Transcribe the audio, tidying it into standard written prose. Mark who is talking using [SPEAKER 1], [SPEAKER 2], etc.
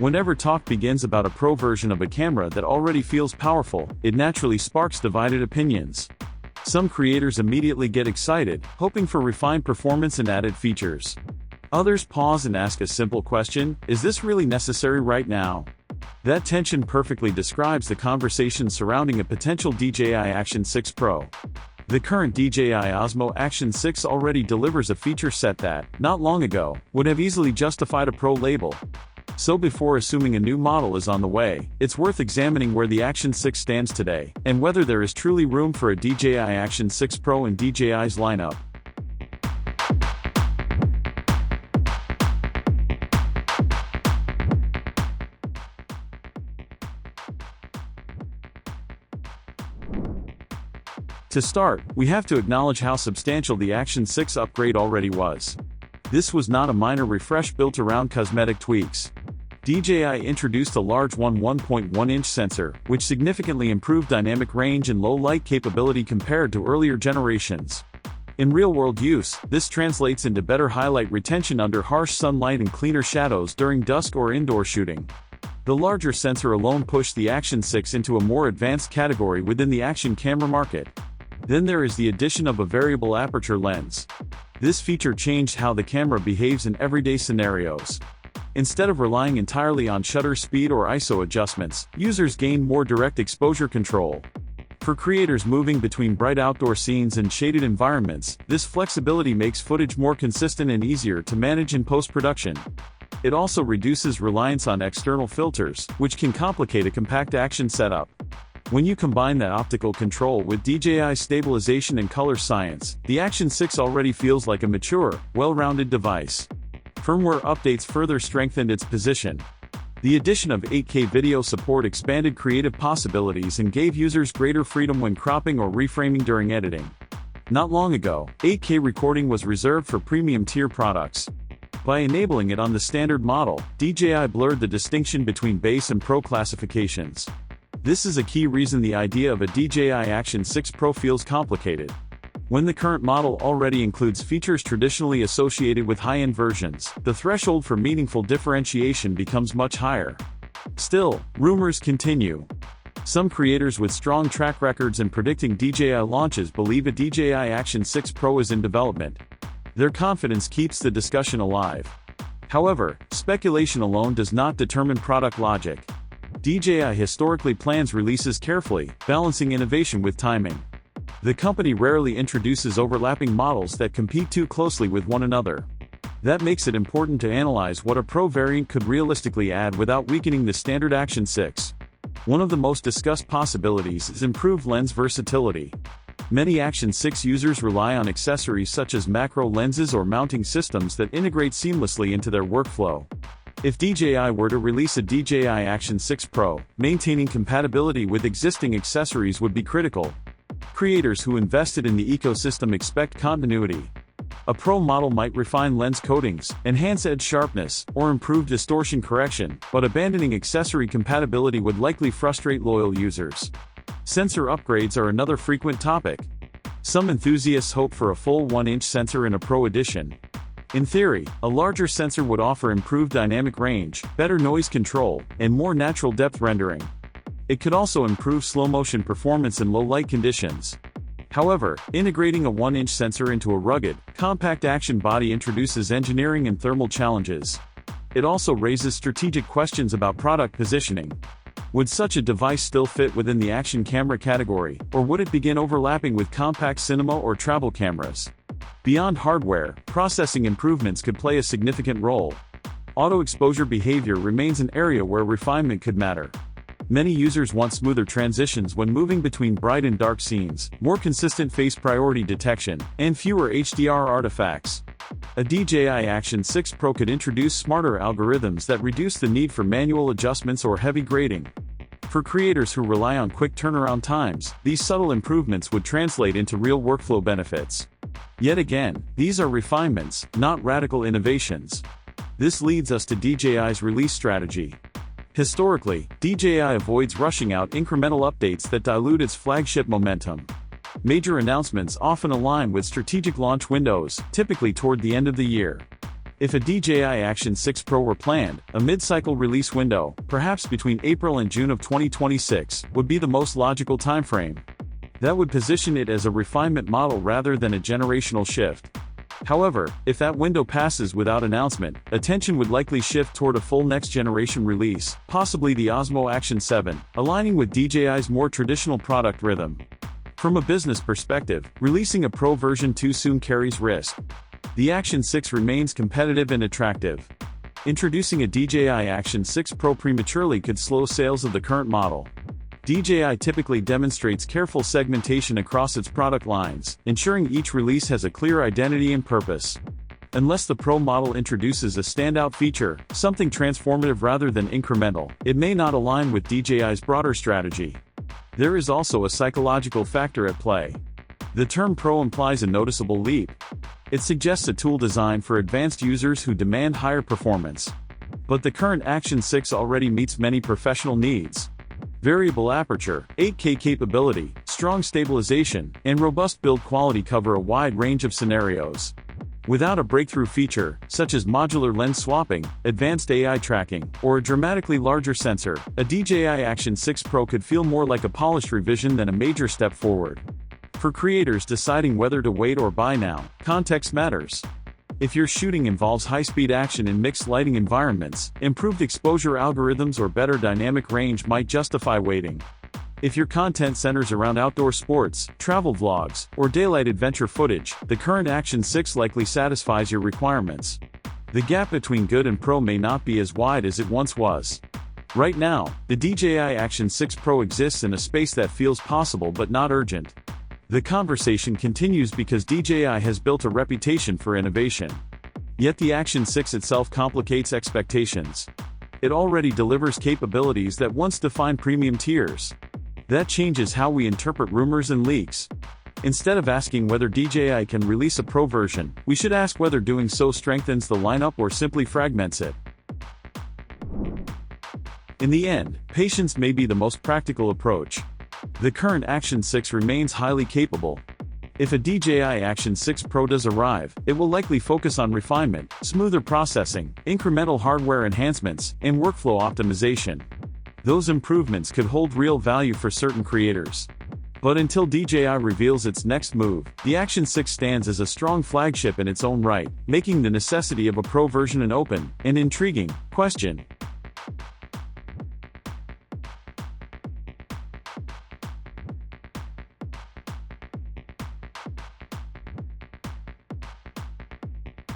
[SPEAKER 1] Whenever talk begins about a pro version of a camera that already feels powerful, it naturally sparks divided opinions. Some creators immediately get excited, hoping for refined performance and added features. Others pause and ask a simple question: is this really necessary right now? That tension perfectly describes the conversation surrounding a potential DJI Action 6 Pro. The current DJI Osmo Action 6 already delivers a feature set that, not long ago, would have easily justified a Pro label. So before assuming a new model is on the way, it's worth examining where the Action 6 stands today, and whether there is truly room for a DJI Action 6 Pro in DJI's lineup. To start, we have to acknowledge how substantial the Action 6 upgrade already was. This was not a minor refresh built around cosmetic tweaks. DJI introduced a large 1.1-inch sensor, which significantly improved dynamic range and low light capability compared to earlier generations. In real-world use, this translates into better highlight retention under harsh sunlight and cleaner shadows during dusk or indoor shooting. The larger sensor alone pushed the Action 6 into a more advanced category within the action camera market. Then there is the addition of a variable aperture lens. This feature changed how the camera behaves in everyday scenarios. Instead of relying entirely on shutter speed or ISO adjustments, users gained more direct exposure control. For creators moving between bright outdoor scenes and shaded environments, this flexibility makes footage more consistent and easier to manage in post-production. It also reduces reliance on external filters, which can complicate a compact action setup. When you combine that optical control with DJI stabilization and color science, the Action 6 already feels like a mature, well-rounded device. Firmware updates further strengthened its position. The addition of 8K video support expanded creative possibilities and gave users greater freedom when cropping or reframing during editing. Not long ago, 8K recording was reserved for premium-tier products. By enabling it on the standard model, DJI blurred the distinction between base and pro classifications. This is a key reason the idea of a DJI Action 6 Pro feels complicated. When the current model already includes features traditionally associated with high-end versions, the threshold for meaningful differentiation becomes much higher. Still, rumors continue. Some creators with strong track records in predicting DJI launches believe a DJI Action 6 Pro is in development. Their confidence keeps the discussion alive. However, speculation alone does not determine product logic. DJI historically plans releases carefully, balancing innovation with timing. The company rarely introduces overlapping models that compete too closely with one another. That makes it important to analyze what a Pro variant could realistically add without weakening the standard Action 6. One of the most discussed possibilities is improved lens versatility. Many Action 6 users rely on accessories such as macro lenses or mounting systems that integrate seamlessly into their workflow. If DJI were to release a DJI Action 6 Pro, maintaining compatibility with existing accessories would be critical. Creators who invested in the ecosystem expect continuity. A Pro model might refine lens coatings, enhance edge sharpness, or improve distortion correction, but abandoning accessory compatibility would likely frustrate loyal users. Sensor upgrades are another frequent topic. Some enthusiasts hope for a full 1-inch sensor in a Pro edition. In theory, a larger sensor would offer improved dynamic range, better noise control, and more natural depth rendering. It could also improve slow-motion performance in low-light conditions. However, integrating a 1-inch sensor into a rugged, compact action body introduces engineering and thermal challenges. It also raises strategic questions about product positioning. Would such a device still fit within the action camera category, or would it begin overlapping with compact cinema or travel cameras? Beyond hardware, processing improvements could play a significant role. Auto-exposure behavior remains an area where refinement could matter. Many users want smoother transitions when moving between bright and dark scenes, more consistent face priority detection, and fewer HDR artifacts. A DJI Action 6 Pro could introduce smarter algorithms that reduce the need for manual adjustments or heavy grading. For creators who rely on quick turnaround times, these subtle improvements would translate into real workflow benefits. Yet again, these are refinements, not radical innovations. This leads us to DJI's release strategy. Historically, DJI avoids rushing out incremental updates that dilute its flagship momentum. Major announcements often align with strategic launch windows, typically toward the end of the year. If a DJI Action 6 Pro were planned, a mid-cycle release window, perhaps between April and June of 2026, would be the most logical timeframe. That would position it as a refinement model rather than a generational shift. However, if that window passes without announcement, attention would likely shift toward a full next-generation release, possibly the Osmo Action 7, aligning with DJI's more traditional product rhythm. From a business perspective, releasing a Pro version too soon carries risk. The Action 6 remains competitive and attractive. Introducing a DJI Action 6 Pro prematurely could slow sales of the current model. DJI typically demonstrates careful segmentation across its product lines, ensuring each release has a clear identity and purpose. Unless the Pro model introduces a standout feature, something transformative rather than incremental, it may not align with DJI's broader strategy. There is also a psychological factor at play. The term Pro implies a noticeable leap. It suggests a tool designed for advanced users who demand higher performance. But the current Action 6 already meets many professional needs. Variable aperture, 8K capability, strong stabilization, and robust build quality cover a wide range of scenarios. Without a breakthrough feature, such as modular lens swapping, advanced AI tracking, or a dramatically larger sensor, a DJI Action 6 Pro could feel more like a polished revision than a major step forward. For creators deciding whether to wait or buy now, context matters. If your shooting involves high-speed action in mixed lighting environments, improved exposure algorithms or better dynamic range might justify waiting. If your content centers around outdoor sports, travel vlogs, or daylight adventure footage, the current Action 6 likely satisfies your requirements. The gap between good and pro may not be as wide as it once was. Right now, the DJI Action 6 Pro exists in a space that feels possible but not urgent. The conversation continues because DJI has built a reputation for innovation. Yet the Action 6 itself complicates expectations. It already delivers capabilities that once defined premium tiers. That changes how we interpret rumors and leaks. Instead of asking whether DJI can release a Pro version, we should ask whether doing so strengthens the lineup or simply fragments it. In the end, patience may be the most practical approach. The current Action 6 remains highly capable. If a DJI Action 6 Pro does arrive, it will likely focus on refinement, smoother processing, incremental hardware enhancements, and workflow optimization. Those improvements could hold real value for certain creators. But until DJI reveals its next move, the Action 6 stands as a strong flagship in its own right, making the necessity of a Pro version an open and intriguing question.